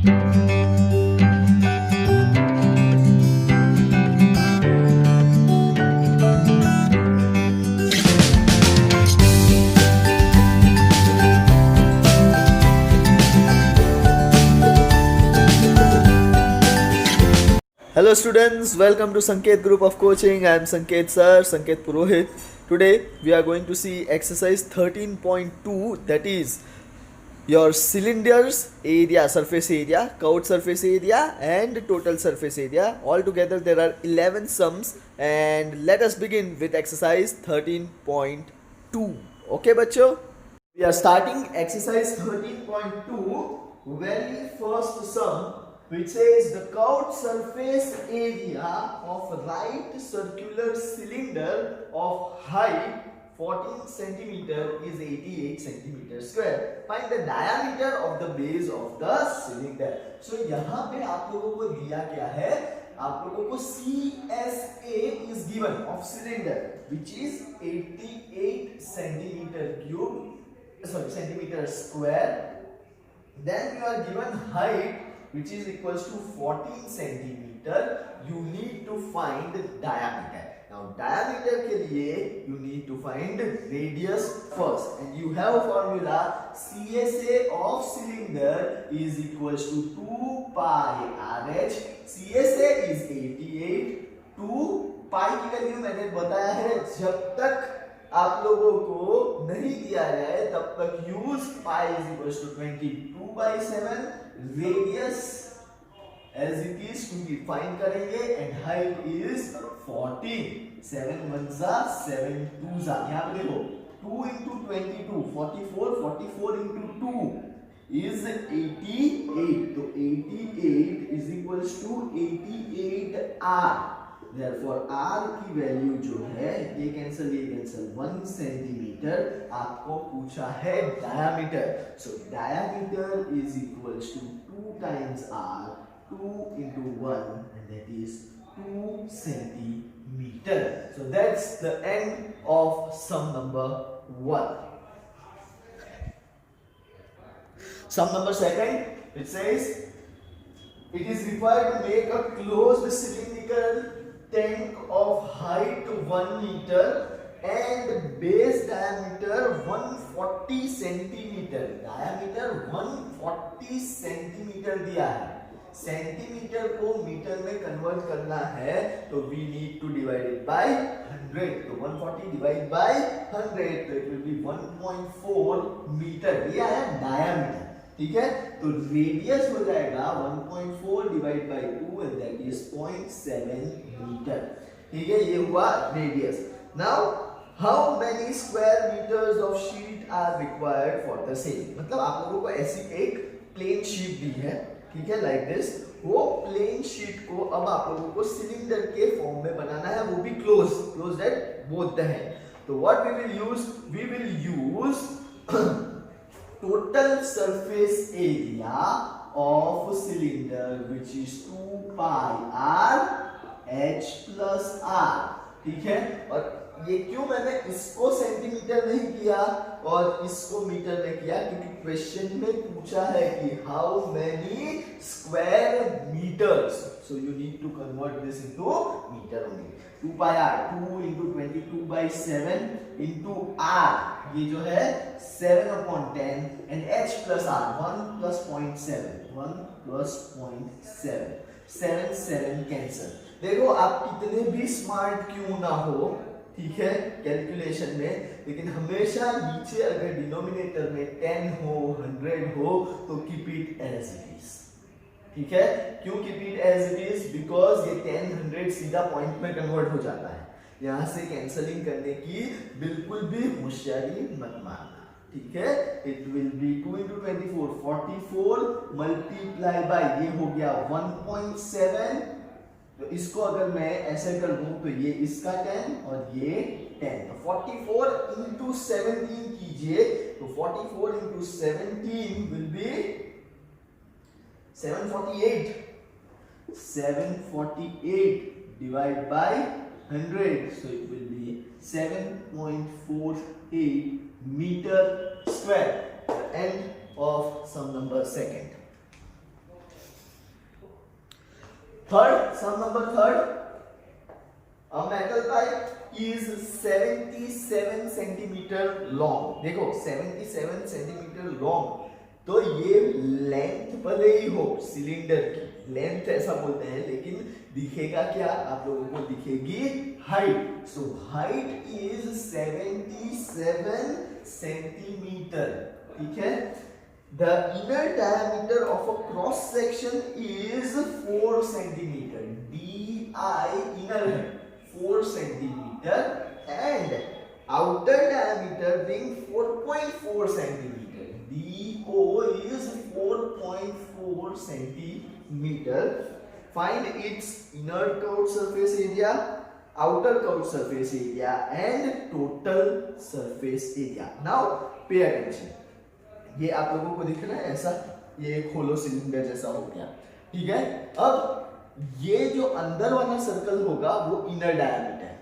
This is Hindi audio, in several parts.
Hello students, welcome to Sanket Group of Coaching. I am Sanket Sir, Sanket Purohit. Today we are going to see exercise 13.2, that is your cylinders area, surface area, curved surface area and total surface area. Altogether there are 11 sums, and let us begin with exercise 13.2. Okay bachcho? We are starting exercise 13.2, very first sum, which says the curved surface area of right circular cylinder of height 14 centimeter is 88 centimeter square. Find the diameter of the base of the cylinder. So यहाँ पे आप लोगों को दिया क्या है? आप लोगों को CSA is given of cylinder, which is 88 centimeter square. Then you are given height, which is equals to 14 centimeter. You need to find diameter. Now diameter के लिए you need to find radius first, and you have formula CSA of cylinder is equals to 2 pi RH. CSA is 88. 2 pi की वैल्यू मैंने बताया है, जब तक आप लोगों को नहीं दिया जाए तब तक use pi is equals to 22/7 radius as it is to define करेंगे, एंड हाइट इज 14. 7 1 7 2 यहाँ पे देखो 2 into 22 44 into 2 is 88. तो 88 is equals to 88 R. Therefore R की वैल्यू जो है ये कैंसिल 1 सेंटीमीटर. आपको पूछा है diameter, so diameter is equals to 2 times R, 2 into 1, and that is 2 centimeter. So that's the end of sum number 1. Sum number 2, it says it is required to make a closed cylindrical tank of height 1 meter and base diameter 140 centimeter. Diameter 140 centimeter दिया है. सेंटीमीटर को मीटर में कन्वर्ट करना है तो we need to divide it by 100. तो 140 डिवाइड बाय 100 तो it will be 1.4 मीटर दिया है डायमीटर. ठीक है, तो रेडियस हो जाएगा 1.4 divide by 2 and that is 0.7 metre. ठीक है, ये हुआ radius. Now how many square metres of sheet are required for the same. मतलब आप लोगों को ऐसी एक प्लेन शीट दी है, ठीक है, लाइक दिस. वो प्लेन शीट को अब आप लोगों को सिलेंडर के फॉर्म में बनाना है, वो भी close at both the end. तो what we will use total surface area of cylinder, which is 2 pi R H plus R. ठीक है, और ये क्यों मैंने इसको सेंटीमीटर नहीं किया और इसको मीटर में किया, क्योंकि क्वेश्चन में पूछा है कि how many square metres, so you need to convert this into metre only. 2 pi R 2 into 22/7 into R, ये जो है 7/10, and H plus R 1 plus 0.7 7 cancel. देखो आप कितने भी स्मार्ट क्यों ना हो, ठीक है, कैलकुलेशन में, लेकिन हमेशा नीचे अगर डिनोमिनेटर में 10 हो 100 हो तो keep it as it is. ठीक है, क्यों keep it as it is? Because ये 10 100 सीधा पॉइंट में कन्वर्ट हो जाता है. यहां से कैंसलिंग करने की बिल्कुल भी होशियारी मत मारना. ठीक है, it will B 2 into 24 44 multiply by ये हो गया 1.7. तो इसको अगर मैं ऐसे कर दूं तो ये इसका 10 और ये 10. तो 44 into 17 कीजिए, तो 44 into 17 will be 748. 748 divide by 100, so it will be 7.48 meter square. End of sum number 2. Third, sum number third, a metal pipe is 77 centimetre long. देखो 77 सेंटीमीटर लॉन्ग, तो ये लेंथ भले ही हो सिलेंडर की, लेंथ ऐसा बोलते हैं, लेकिन दिखेगा क्या आप लोगों को, दिखेगी height. So height is 77 centimetre, ठीक है। The inner diameter of a cross section is 4 centimeter. DI inner है 4 centimeter and outer diameter being 4.4 centimeter. DO is 4.4 centimeter. Find its inner curved surface area, outer curved surface area and total surface area. Now pay attention. ये आप लोगों को दिख रहा है ऐसा, ये एक होलो सिलेंडर जैसा हो गया, ठीक है। अब ये जो अंदर वाला सर्कल होगा वो इनर डायमीटर,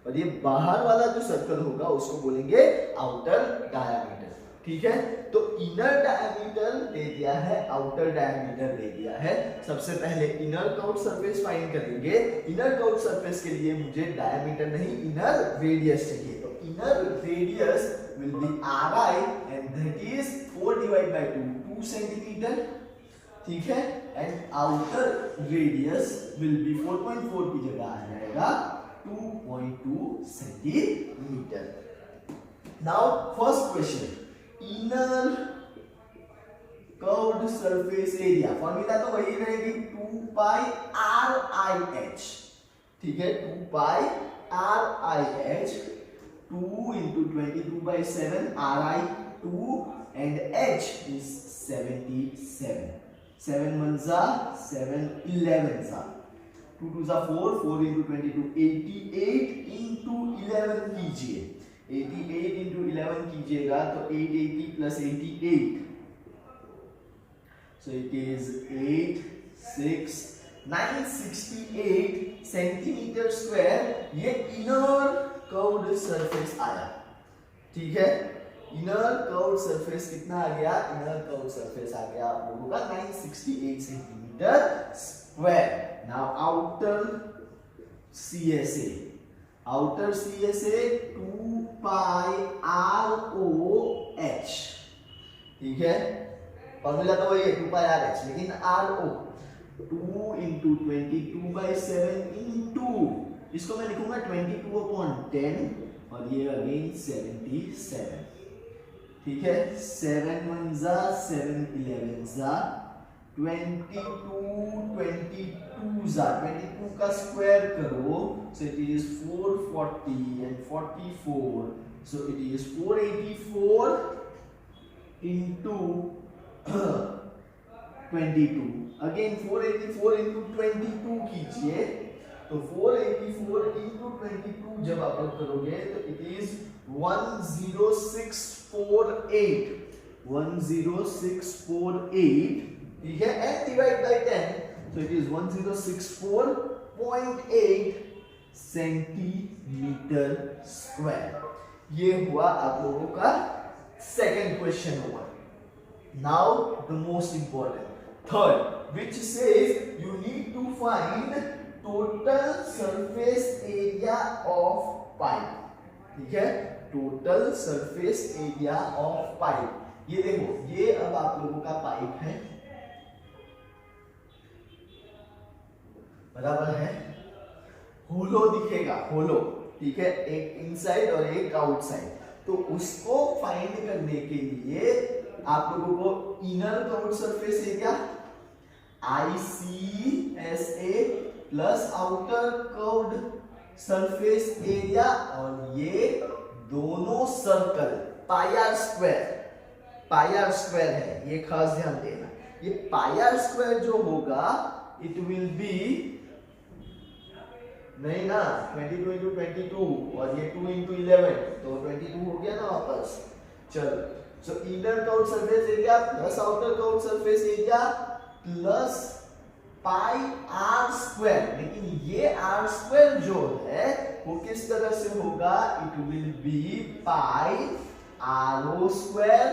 और ये बाहर वाला जो सर्कल होगा उसको बोलेंगे आउटर डायमीटर, ठीक है। तो इनर डायमीटर दे दिया है, आउटर डायमीटर दे दिया है। सबसे पहले इनर कर्व्ड सरफेस फाइंड करेंगे। इनर कर्व्ड सरफेस के लिए मुझे डायमीटर नहीं, इनर रेडियस चाहिए। तो inner radius will be Ri and that is 4 divided by 2 centimetre, ठीक है। And outer radius will be 4.4 की जगह आ जाएगा 2.2 centimetre. Now first question, inner curved surface area, formula तो वही रहेगी 2 पाई RIH, ठीक है। 2 पाई RIH, 2 into 22 by 7 Ri 2 and H is 77. 7 ones are 7 11s are 2 2s are 4 4 into 22 88 into 11 कीजिए, 88 into 11 कीजिएगा तो 880 plus 88, so it is 8 6 968 centimetre square. ये इनर कर्व्ड सरफेस आया, ठीक है। इनर कर्व्ड सरफेस कितना आ गया, इनर कर्व्ड सरफेस आ गया आप लोगों का 968 centimetre square. Now outer CSA, outer CSA 2 पाई ROH, ठीक है। फॉर्मूला तो वही है 2 पाई RH, लेकिन RO 2 into 22 by 7 into, इसको मैं लिखूंगा 22/10 और ये अगेन 77, ठीक है। 7 1s are 7 11s are 22 22s are 22 का स्क्वायर करो, so it is 440 and 44, so it is 484 into 22, again 484 into 22 कीजिए, तो 484 into 22 जब आप लोग करोगे तो इट इज 10648, 10648, ठीक है। And divide by 10, so it is 106.8 centimetre square. ये हुआ आप लोगों का second question over. Now the most important third, which says you need to find total surface area of pipe, ठीक है। total surface area of pipe, ये देखो, ये अब आप लोगों का पाइप है, बराबर है, होलो दिखेगा, होलो, ठीक है, एक इनसाइड और एक आउटसाइड। तो उसको फाइंड करने के लिए आप लोगों को inner curved surface area ICSA plus outer curved surface area, और ये दोनों सर्कल पाई आर स्क्वायर है, ये खास ध्यान देना। ये पाई आर स्क्वायर जो होगा इट विल बी, नहीं ना, 22 into 22 और ये 2 into 11 तो 22 हो गया ना वापस। चलो, so inner curved surface area plus outer curved surface area plus pi r square, लेकिन ये आर स्क्वायर जो है वो किस तरह से होगा, it will B pi RO square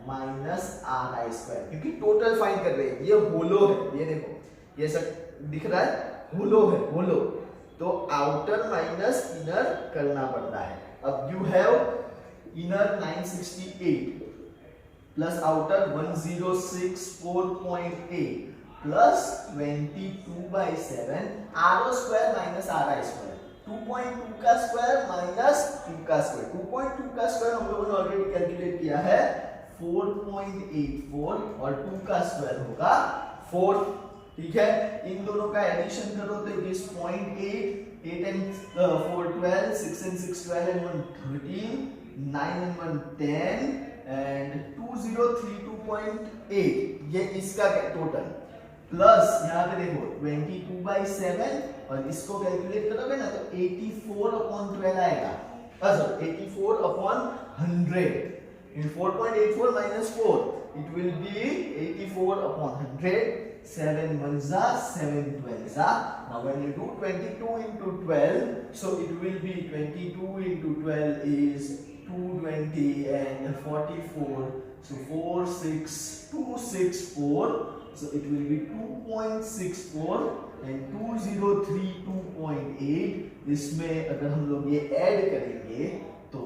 minus RI square, क्योंकि टोटल फाइंड कर रहे हैं। ये होलो है, ये देखो, ये सब दिख रहा है, होलो है, होलो, तो आउटर माइनस इनर करना पड़ता है। अब you have inner 968 plus outer 1064.8 plus 22/7 r square minus r i square, 2.2 का स्क्वायर माइनस 2 का स्क्वायर। 2.2 का स्क्वायर हम लोगों ने ऑलरेडी कैलकुलेट किया है 4.84 और 2 का स्क्वायर होगा 4। ठीक है, इन दोनों का एडिशन करो तो it is 0.8, 8 and 4 12, 6 and 6 12 and 1 13, 9 and 1 10 and 2032.8, ये इसका टोटल प्लस यहाँ पे देखो 22/7 और इसको कैलकुलेट करोगे ना तो 84/12 आएगा, sorry 84/100। In 4.84 minus 4, it will be 84/100. 7 ones are 7 12s are. Now when you do 22 into 12, so it will be 22 into 12 is 220 and 44. So 46264. So it will be 2.64 and 2032.8. इसमें अगर हम लोग ये ऐड करेंगे तो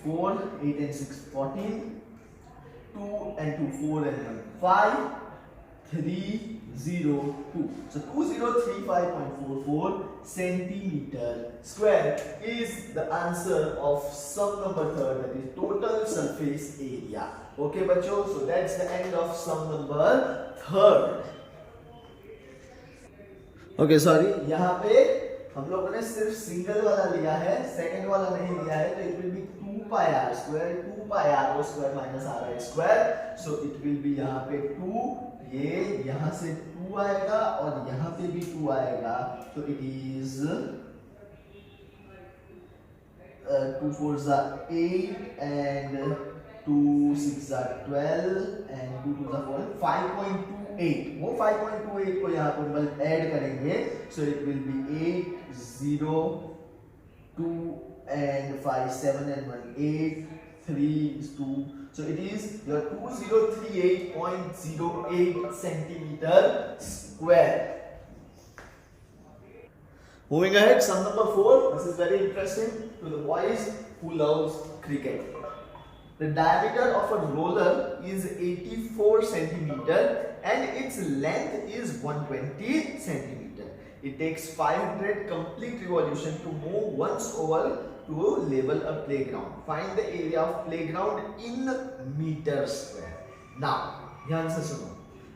4, 8 and 6 14, 2 and 2 4 and 1 5, 302. So 2035.44 centimeter square is the answer of sum number 3rd, that is total surface area. Okay बच्चों, so that's the end of sum number 3rd. Okay, sorry, यहाँ पे हम लोगों ने सिर्फ सिंगल वाला लिया है, सेकंड वाला नहीं लिया है, तो it will B 2 pi r square, 2 pi r square minus r I square. So it will be यहाँ पे 2, ये यहाँ से 2 आएगा और यहाँ पे भी 2 आएगा, तो it is 2 4s are 8 and 2 6s are 12 and 2 2s are 4, 5.28. वो 5.28 को यहाँ पर ऐड करेंगे, so it will be 8 0 2 and 5 7 and 1 8 3 2. So it is your 2038.08 centimeter square. Moving ahead, sum number 4. This is very interesting to the boys who loves cricket. The diameter of a roller is 84 centimeter and its length is 120 centimeter. It takes 500 complete revolution to move once over to level a playground. Find the area of playground in meter square. Now, ध्यान से सुनो,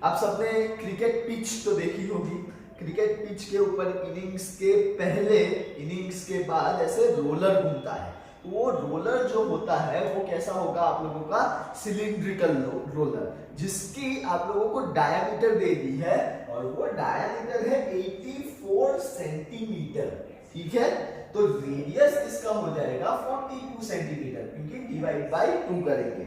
आप सबने क्रिकेट पिच तो देखी होगी। क्रिकेट पिच के ऊपर इनिंग्स के पहले, इनिंग्स के बाद ऐसे रोलर घूमता है। वो रोलर जो होता है वो कैसा होगा आप लोगों का, सिलिंड्रिकल रोलर, जिसकी आप लोगों को डायमीटर दे दी है और वो डायमीटर है 84 सेंटीमीटर। ठीक है, तो रेडियस इसका हो जाएगा 42 सेंटीमीटर, क्योंकि डिवाइड बाय 2 करेंगे।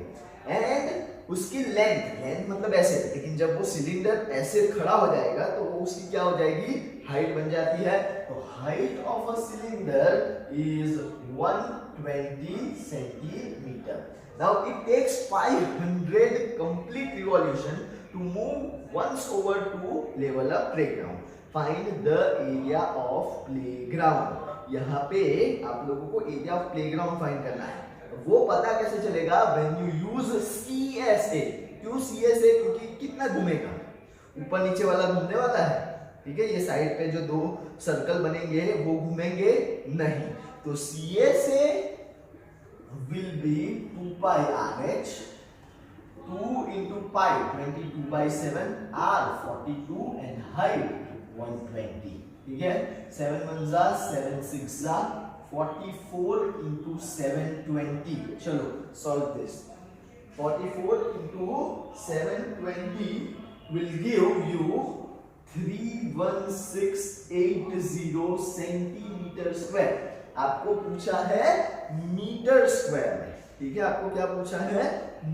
एंड उसकी लेंथ, लेंथ मतलब ऐसे, लेकिन जब वो सिलेंडर ऐसे खड़ा हो जाएगा तो वो उसकी क्या हो जाएगी, हाइट बन जाती है। तो height of a cylinder is 120 centimeter. Now it takes 500 complete revolution to move once over to level a playground. Find the area of playground. यहाँ पे आप लोगों को एरिया ऑफ प्लेग्राउंड फाइंड करना है। वो पता कैसे चलेगा, when you use CSA. क्यों CSA? क्योंकि कितना घूमेगा, ऊपर नीचे वाला घूमने वाला है। ठीक है, ये साइड पे जो 2 सर्कल बनेंगे वो घूमेंगे नहीं, तो CSA will be 2 pi RH, 2 into pi 22/7, R 42 and height 120. ठीक है, 7 ones are 7 6 are 44 into 720. चलो solve this. 44 into 720 will give you 31680 centimeter square. आपको पूछा है मीटर स्क्वायर में। ठीक है, आपको क्या पूछा है,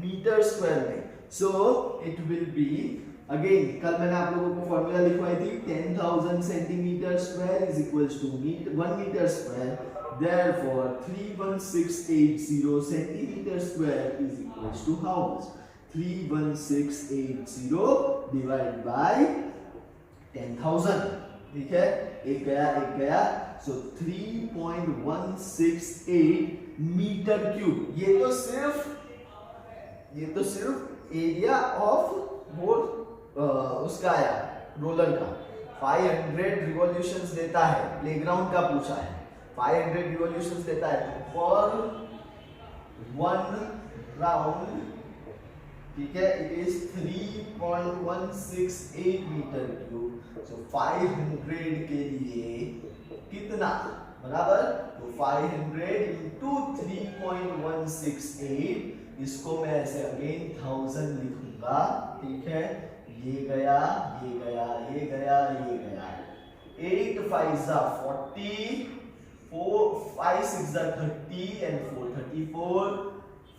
मीटर स्क्वायर में। So it will be, again कल मैंने आप लोगों को फॉर्मूला लिखवाई थी, 10,000 centimetre square is equals to 1 metre square. Therefore 31680 centimeter square is equals to how much? 31680 divided by 10,000. ठीक है, एक गया, सो 3.168 मीटर क्यूब। ये तो सिर्फ एरिया ऑफ वो उसका आया रोलर का। 500 रिवॉल्यूशंस देता है, प्लेग्राउंड का पूछा है, 500 रिवॉल्यूशंस देता है पर 1 राउंड, ठीक है, इट इज 3.168 मीटर क्यूब। सो 500 के लिए कितना बराबर, तो 500 इंटू 3.168, इसको मैं ऐसे अगेन 1000 लिखूंगा, ठीक है, ये गया, 8 5 40, 4 5 6 30 and 4 34,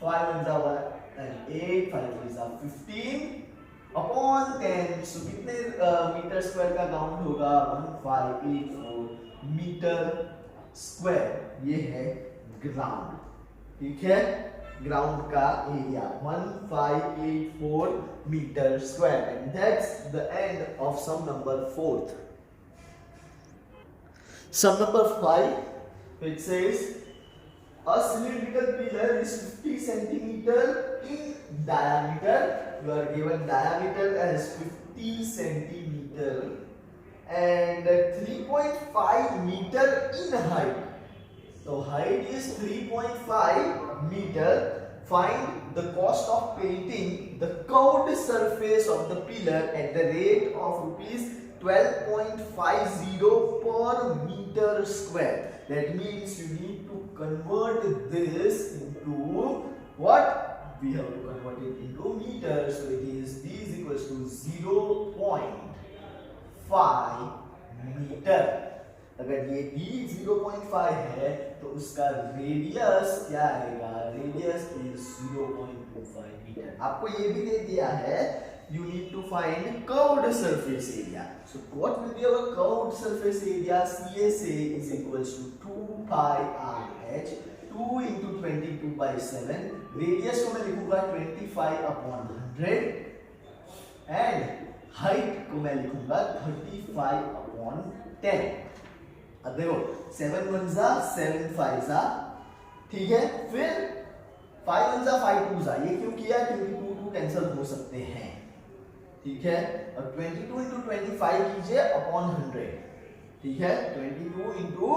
5 1 and 8, 5 3 15 अपॉन 10। सो कितने मीटर स्क्वायर का काउंट होगा, 1584 मीटर स्क्वायर। ये है ग्राउंड, ठीक है, ग्राउंड का area 1584 metre square. And that's the end of sum number 4th. Sum number 5, which says a cylindrical pillar is 50 centimeter in diameter. You are given diameter as 50 centimeter and 3.5 meter in height. So height is 3.5 meter. Find the cost of painting the curved surface of the pillar at the rate of rupees 12.50 per meter square. That means you need to convert this into what? We have to convert it into meters. So it is d is equals to 0.5 meter. अगर ये d 0.5 है तो उसका रेडियस क्या आएगा, रेडियस इज 0.25 मीटर। आपको ये भी दे दिया है, you need to find curved surface area. So what will be our curved surface area? CSA is equals to 2 pi RH, 2 into 22/7, radius को मैं लिखूंगा 25 upon 100 and height को मैं लिखूंगा 35 upon 10। अब देखो 7 1 7 5 ठीक है, फिर 5 1 5 2 ये क्यों किया, क्योंकि 2 2 कैंसिल हो सकते हैं, ठीक है, और 22 into 25 कीजिए अपॉन 100, ठीक है, 22 into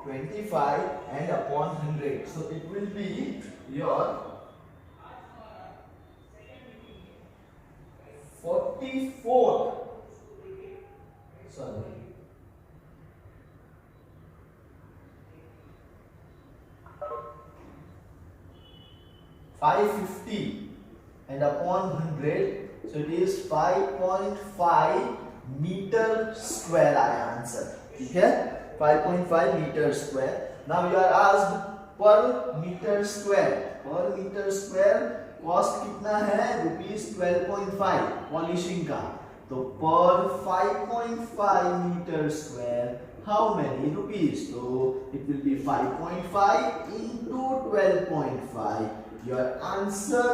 25 and upon 100, so it will be your 44, sorry, 550 and upon 100, so it is 5.5 meter square आया आंसर, ठीक है, 5.5 meter square. Now you are asked per meter square. Per meter square cost कितना है, ₹12.5 पॉलिशिंग का, तो पर 5.5 meter square how many rupees? So it will be 5.5 into 12.5. Your answer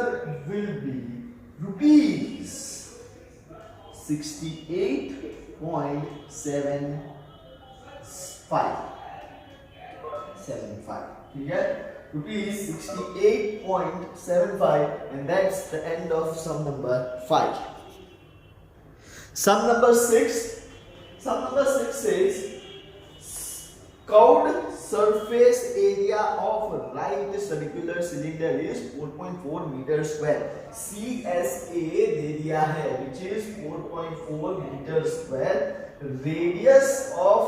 will be rupees 68.75, ठीक है, rupees 68.75, and that's the end of sum number 5. Sum number 6 says curved surface area of right circular cylinder is 4.4 meter square. CSA दे दिया है which is 4.4 meter square. Radius of,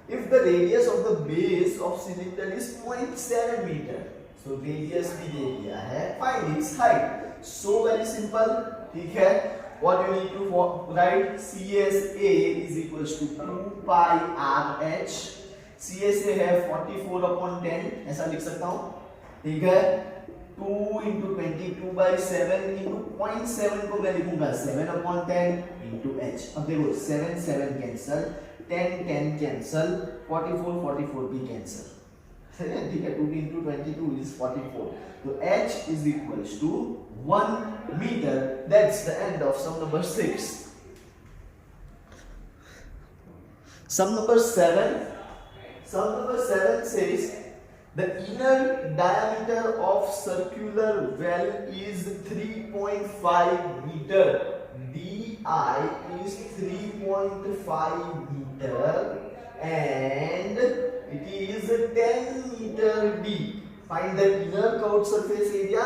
if the radius of the base of cylinder is 0.7 meter, so radius भी दे दिया है, find its height. So very simple, ठीक है, what you need to write, CSA is equals to 2 pi RH. CSA है 44/10, ऐसा लिख सकता हूँ, ठीक है, 2 into 22/7 into 0.7 को मैं लिखूंगा 7/10 into h. अब देखो 7 7 कैंसल, 10 10 कैंसल, 44 44 भी कैंसल, ठीक है, 2 into 22 is 44, तो h is equals to 1 meter. That's the end of sum number 6. Sum number 7. Sum number 7 says the inner diameter of circular well is 3.5 meter. DI is 3.5 meter and it is 10 meter deep. Find the inner curved surface area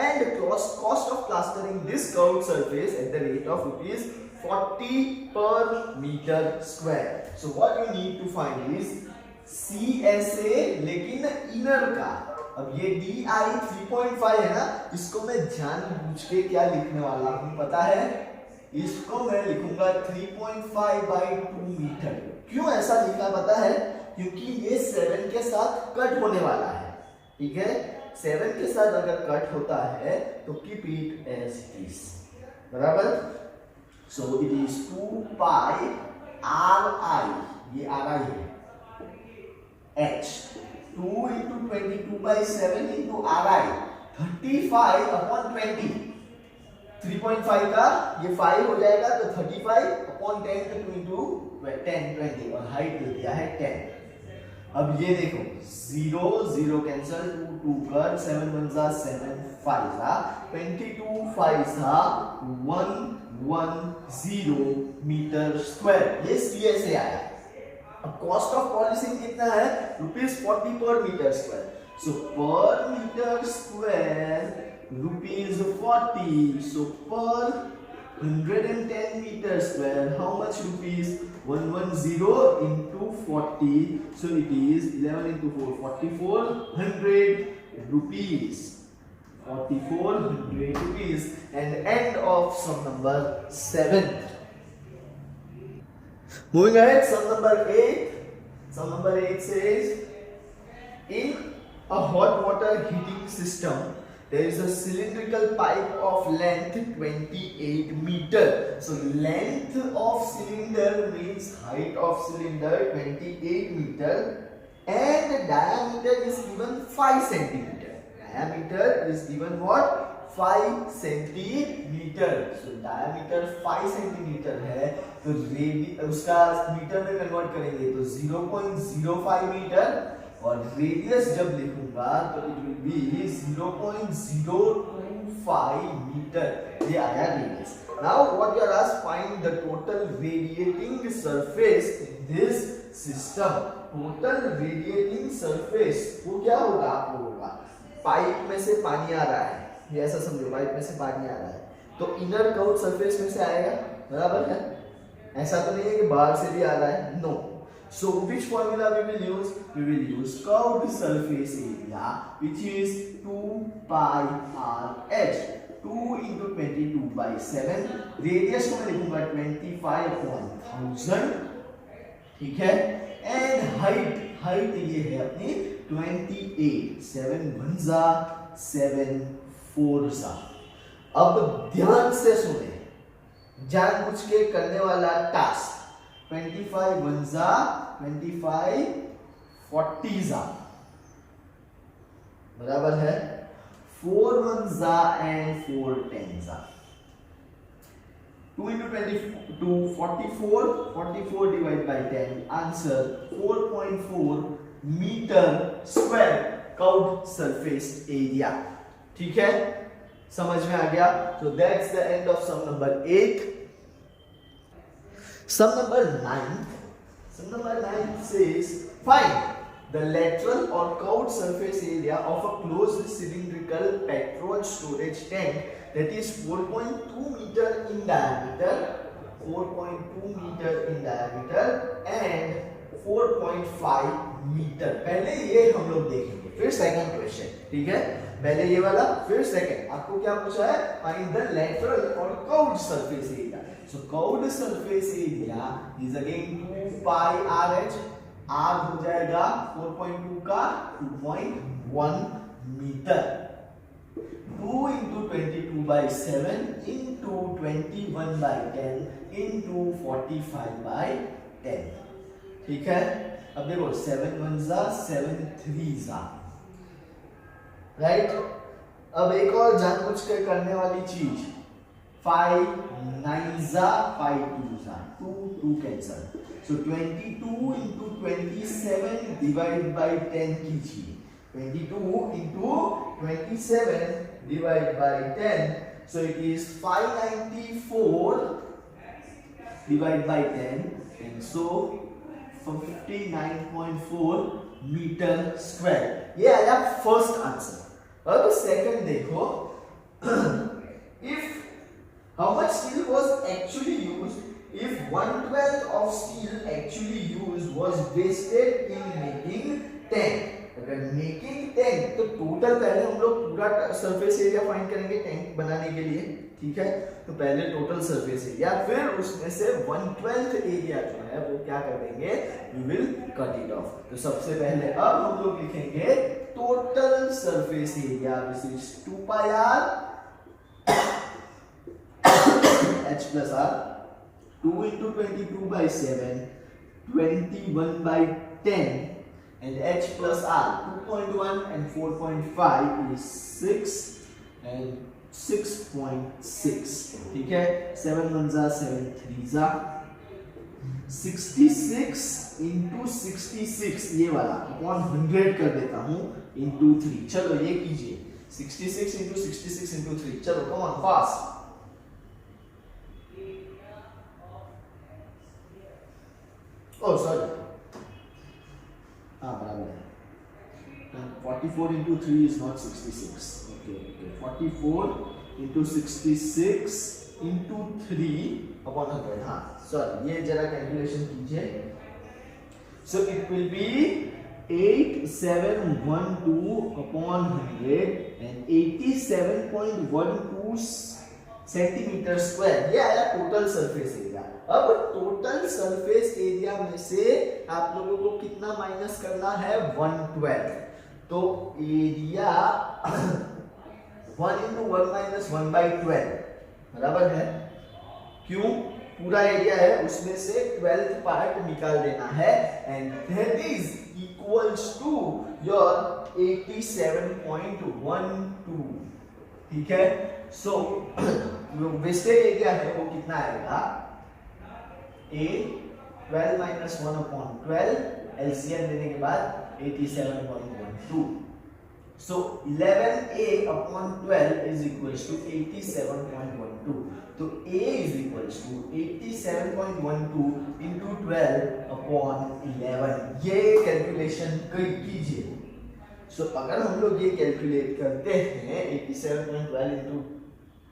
and cost of plastering this curved surface at the rate of rupees 40 per meter square. So what you need to find is CSA लेकिन इनर का. अब ये DI 3.5 है ना, इसको मैं जानबूझ के क्या लिखने वाला हूँ पता है? इसको मैं लिखूंगा 3.5 by 2 मीटर. क्यों ऐसा लिखा पता है? क्योंकि ये 7 के साथ कट होने वाला है. ठीक है, 7 के साथ अगर कट होता है तो keep it as it is. बराबर. So it is 2 pi RI, ये RI है, H 2 into 22 by 7 into RI 35 upon 20. 3.5 का ये 5 हो जाएगा तो 35 upon 10 to 2 into 10 20 और हाइट दे दिया है 10. अब ये देखो 0 0 कैंसिल 2 2 कर 7 1 जा 7 5 जा 22 5 जा 110 मीटर स्क्वायर. ये CSA आया. अब कॉस्ट ऑफ पॉलिशिंग कितना है? ₹40 पर मीटर स्क्वायर. सो पर मीटर स्क्वायर ₹40. सो पर 110 meter square, how much rupees? 110 into 40, so it is 11 into 4, 4400 rupees. 4400 rupees. And end of sum number 7. Moving ahead, sum number 8. Sum number 8 says, in a hot water heating system, there is a cylindrical pipe of length 28 meter. So length of cylinder means height of cylinder 28 meter and diameter is given 5 centimeter. Diameter is given what? 5 centimeter. So diameter 5 centimeter है तो उसका मीटर में कन्वर्ट करेंगे तो 0.05 मीटर और रेडियस जब लिखूंगा तो इट विल बी 0.025 मीटर. ये आया radius. Now what you are asked, find the total radiating surface in this system. Total radiating surface वो क्या होगा? आपको होगा पाइप में से पानी आ रहा है, ये ऐसा समझो, पाइप में से पानी आ रहा है तो इनर कर्व्ड सरफेस में से आएगा. बराबर है. ऐसा तो नहीं है कि बाहर से भी आ रहा है. No. So which formula we will use? We will use curved surface area, which is 2 pi RH. 2 into 22 by 7. Radius को मैं लिखूंगा 25/1000. ठीक है. And height ये है अपनी 28. 7 1 जा 7 4 जा. अब ध्यान से सुने, जानबूझ के करने वाला टास्क. 25 1 जा 25 40 जा. बराबर है. 4 1 जा एंड 4 10 जा. 2 into 22 44. 44 divided by 10. Answer 4.4 meter square curved surface area. ठीक है, समझ में आ गया. So that's the end of sum number 8. Sum number 9. Sum number 9 says, find the lateral or curved surface area of a closed cylindrical petrol storage tank that is 4.2 meter in diameter, 4.2 meter in diameter and 4.5 meter. पहले ये हम लोग देखेंगे, फिर सेकंड क्वेश्चन. ठीक है, पहले ये वाला फिर सेकंड. आपको क्या पूछा है? Find the lateral or curved surface area. So curved surface area is again 2 pi RH. R हो जाएगा 4.2 का 2.1 metre. 2 into 22 by 7 into 21 by 10 into 45 by 10. ठीक है. अब देखो 7 1 जा 7 3 जा. राइट. अब एक और जानबूझ कर करने वाली चीज, 5 9 जा 5 2 जा 2 2 cancel. So 22 into 27 divided by 10 कीजिए. 22 into 27 divided by 10. So it is 594 divided by 10, and so 59.4 metre square. ये आया फर्स्ट आंसर. अब सेकंड देखो. If how much steel was actually used, if 1/12 of steel actually used was wasted in making tank. अगर मेकिंग टैंक, तो टोटल पहले हम लोग पूरा सरफेस एरिया फाइंड करेंगे टैंक बनाने के लिए. ठीक है, तो पहले टोटल सरफेस एरिया, फिर उसमें से 1/12 एरिया जो है वो क्या कर देंगे, we will cut it off. तो सबसे पहले अब हम लोग लिखेंगे total surface area, which is 2 pi r h plus r. 2 into 22 by 7, 21 by 10, and h plus r 2.1 and 4.5 is 6 and 6.6. ठीक है, 7 1 जा 7 3 जा 66 into 66 ये वाला अपॉन 100 कर देता हूँ into 3. चलो ये कीजिए, 66 into 66 into 3. चलो come on fast. Oh sorry, हाँ बराबर है. 44 into 3 is not 66. Okay, 44 into 66 into 3 upon 100. हाँ sorry, ये जरा कैलकुलेशन कीजिए. So it will be 8712 upon 100 and 87.12 centimetre square. ये आया टोटल सरफेस एरिया. अब टोटल सरफेस एरिया में से आप लोगों को कितना माइनस करना है, 1/12. तो एरिया 1 into 1 minus 1/12 बराबर है. क्यों? पूरा एरिया है, उसमें से 12th पार्ट निकाल देना है, and that is equals to your 87.12. ठीक है, सो जो वेस्टेज एरिया है वो कितना आएगा, a 12 minus 1 upon 12 LCM लेने के बाद 87.12. So 11a upon 12 is equals to 87.12. तो a is equals to 87.12 into 12 upon 11. ये कैलकुलेशन कीजिए. So अगर हम लोग ये कैलकुलेट करते हैं 87.12 into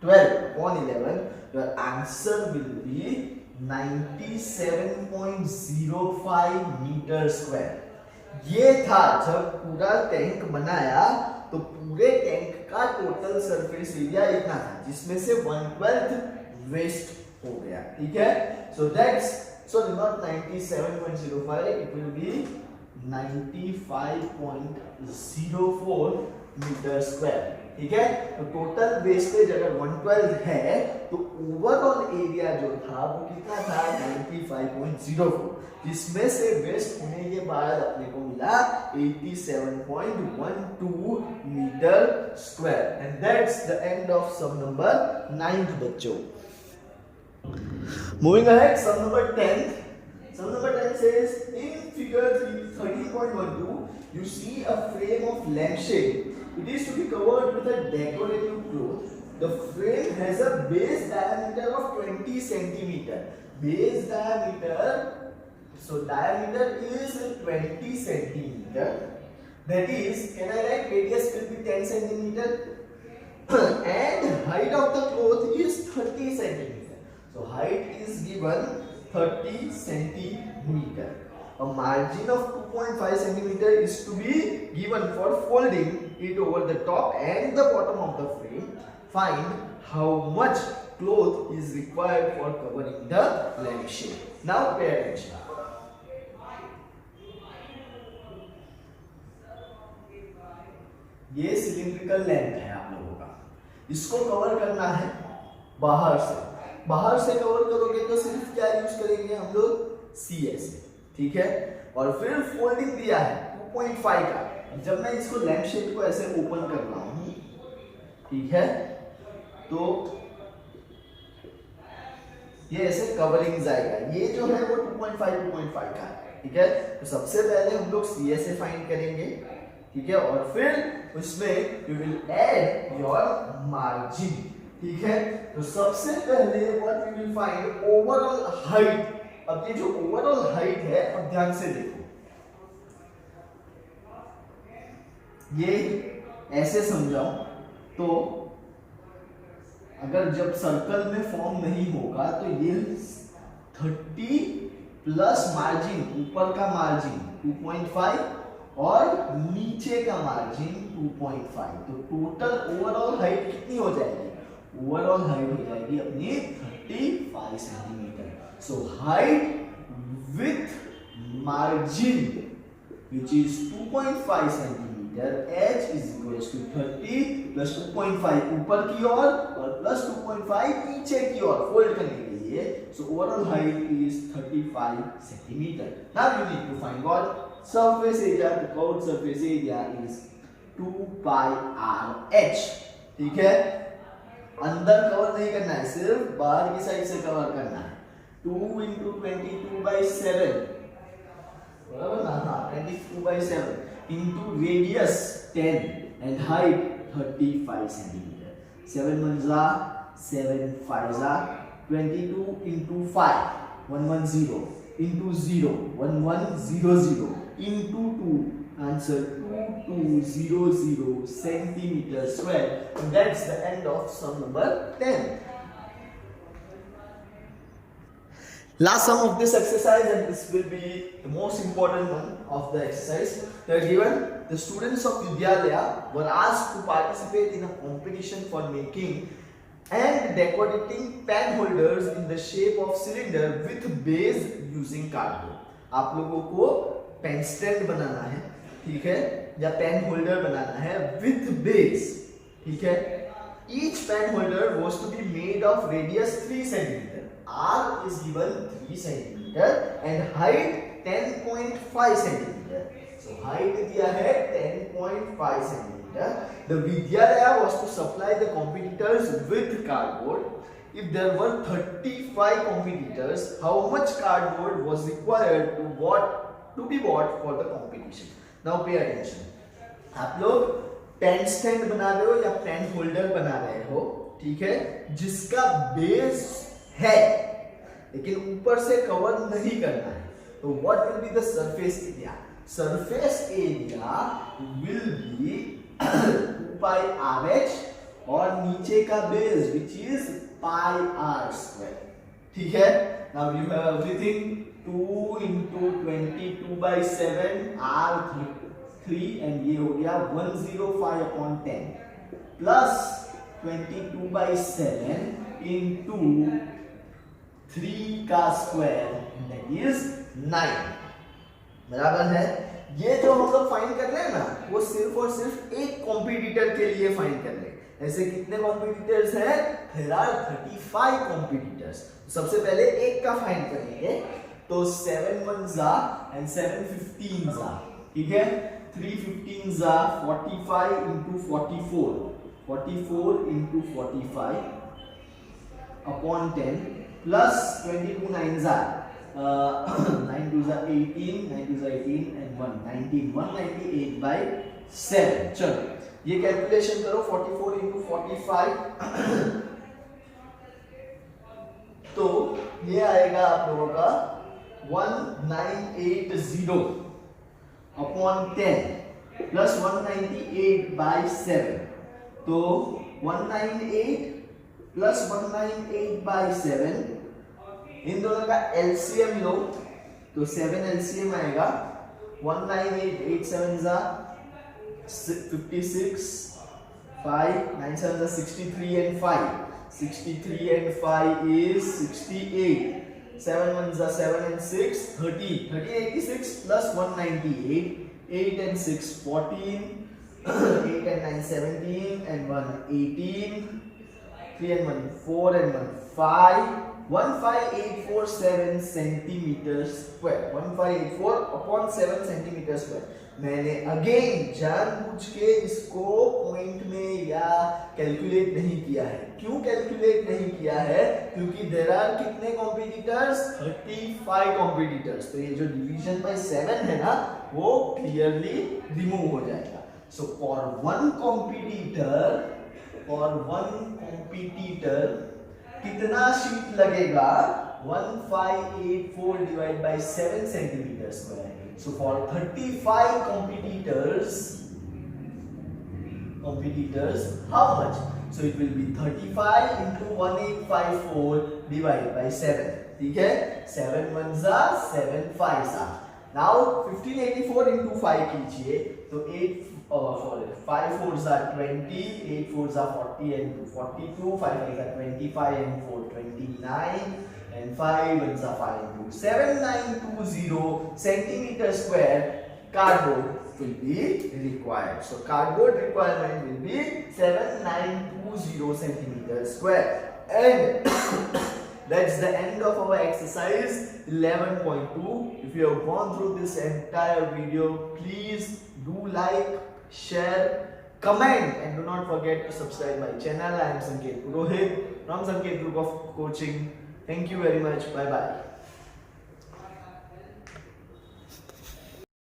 12 upon 11, your answer will be 97.05 metre square. ये था जब पूरा टैंक बनाया, तो पूरे टैंक का टोटल सरफेस एरिया इतना था, जिसमें से 1/12 वेस्ट हो गया. ठीक है, so that's not 97.05, it will be 95.04 metre square. ठीक है, तो टोटल वेस्टेज अगर 1/12 है, तो ओवरऑल एरिया जो था वो कितना था, 95.04, जिसमें से वेस्ट होने के बाद अपने को मिला 87.12 metre square. And that's the end of sum number 9th बच्चों. Moving ahead, sum number 10th. Sum number 10 says, in figure 13.12, you see a frame of lampshade. It is to be covered with a decorative cloth. The frame has a base diameter of 20 centimeter. Base diameter, so diameter is 20 centimeter. That is, can I write radius will be 10 centimeter? And height of the cloth is 30 centimeter. So height is given 30 centimeter. A margin of 2.5 centimeter is to be given for folding it over the top and the bottom of the frame. Find how much cloth is required for covering the lampshade. Now pay attention. ये सिलिंड्रिकल लैंप है आप लोगों का, इसको कवर करना है बाहर से. बाहर से कवर करोगे तो सिर्फ क्या यूज करेंगे हम लोग, CS. ठीक है, और फिर फोल्डिंग दिया है 2.5 का. जब मैं इसको लैंप शेड को ऐसे ओपन कर रहा हूं, ठीक है, तो ये ऐसे कवरिंग जाएगा। ये जो है वो 2.5 का है, ठीक है। तो सबसे पहले हम लोग CSA फाइंड करेंगे, ठीक है, और फिर उसमें you will add your margin, ठीक है। तो सबसे पहले what we will find overall height. अब ये जो ओवरऑल हाइट है, अब ध्यान से देखो, ये ऐसे समझाओ तो अगर जब सर्कल में फॉर्म नहीं होगा तो ये 30 प्लस मार्जिन, ऊपर का मार्जिन 2.5 और नीचे का मार्जिन 2.5, तो टोटल ओवरऑल हाइट कितनी हो जाएगी? ओवरऑल हाइट हो जाएगी अपनी 35 centimetre. So height with margin which is 2.5 centimetre, h is equals to 30 plus 2.5 ऊपर की ओर और प्लस 2.5 नीचे की ओर फोल्ड करने के लिए। So overall height is 35 centimetre. Now you need to find what surface area, the curved surface area is 2 pi r h, ठीक है। अंदर कवर नहीं करना है, सिर्फ बाहर की साइड से कवर करना है। 2 into 22/7 बराबर ना, हाँ 22/7 into radius 10 and height 35 centimetre. 7 1s are 7 5s are 22 into 5 110 into 0 1100 into 2, answer 2200 centimeter square. That's the end of sum number 10. Last sum of this exercise, and this will be the most important one of the exercise. They are given the students of Vidyalaya were asked to participate in a competition for making and decorating pen holders in the shape of cylinder with base using cardboard. आप लोगों को पेन स्टैंड बनाना है, ठीक है, या पेन होल्डर बनाना है with base, ठीक है। Each pen holder was to be made of radius 3 centimeter. R is given 3 centimeter and height 10.5 centimeter. So height दिया है 10.5 centimeter. The Vidyalaya was to supply the competitors with cardboard. If there were 35 competitors, how much cardboard was required to be bought for the competition? Now pay attention. आप लोग पेन स्टैंड बना रहे हो या पेन होल्डर बना रहे हो, ठीक है, जिसका बेस है लेकिन ऊपर से कवर नहीं करना है, तो what will be the surface area? Surface area will be 2 pi rh और नीचे का base which is pi r square, ठीक है। Now you have everything, 2 into 22/7 r 3 and ये हो गया 105/10 प्लस 22/7 into 3 का स्क्वायर दैट इज 9, बराबर है। ये जो हम लोग फाइंड कर रहे हैं ना, वो सिर्फ और सिर्फ एक कॉम्पिटिटर के लिए फाइंड कर रहे हैं। ऐसे कितने कॉम्पिटिटर्स हैं? There are 35 competitors. सबसे पहले एक का फाइंड करेंगे, तो 7 1s are and 7 15s are, ठीक है। 3 15s are 45 into 44 into 45 upon 10 plus 22 9s are 9 2s are 18, 9 2s are 18 and 1 19, 198/7। चलो ये कैलकुलेशन करो, 44 into 45 तो ये आएगा आप लोगों का 1980 अपॉन 10 प्लस 198/7, तो 198 प्लस 198/7, इन दोनों का एलसीएम लो तो 7 एलसीएम आएगा। 198 8 7s are 56, 5 9 7s are 63 and 5, 63 and 5 is 68, 7 1s are 7 and 6 30, 86 plus 198, 8 and 6 14, 8 and 9 17 and 1 18, 3 and 1 4 and 1 5, 15847 centimetre square, 1584 upon 7 centimetre square. मैंने अगेन जानबूझ के इसको पॉइंट में या कैलकुलेट नहीं किया है। क्यों कैलकुलेट नहीं किया है? क्योंकि देयर आर कितने कॉम्पिटिटर्स? 35 कॉम्पिटिटर्स। तो ये जो डिवीजन बाय 7 है ना, वो क्लियरली रिमूव हो जाएगा। सो फॉर वन कॉम्पिटिटर कितना शीट लगेगा? 1584 divide by 7 centimetre square. So for 35 competitors, how much? So it will be 35 into 1854 divided by 7. ठीक है? 7 ones are 7 5s are. Now 1584 into 5 कीजिए तो 5 fours are 20, 8 fours are 40 and 2 42, 5 5s are 25 and 4 29. And 5 ones are 5 and 2 7920 centimeter square cardboard will be required. So cardboard requirement will be 7920 centimeter square. And that's the end of our exercise 11.2. If you have gone through this entire video, please do like, share, comment, and do not forget to subscribe my channel. I am Sanket Purohit from Sanket Group of Coaching. Thank you very much. Bye bye.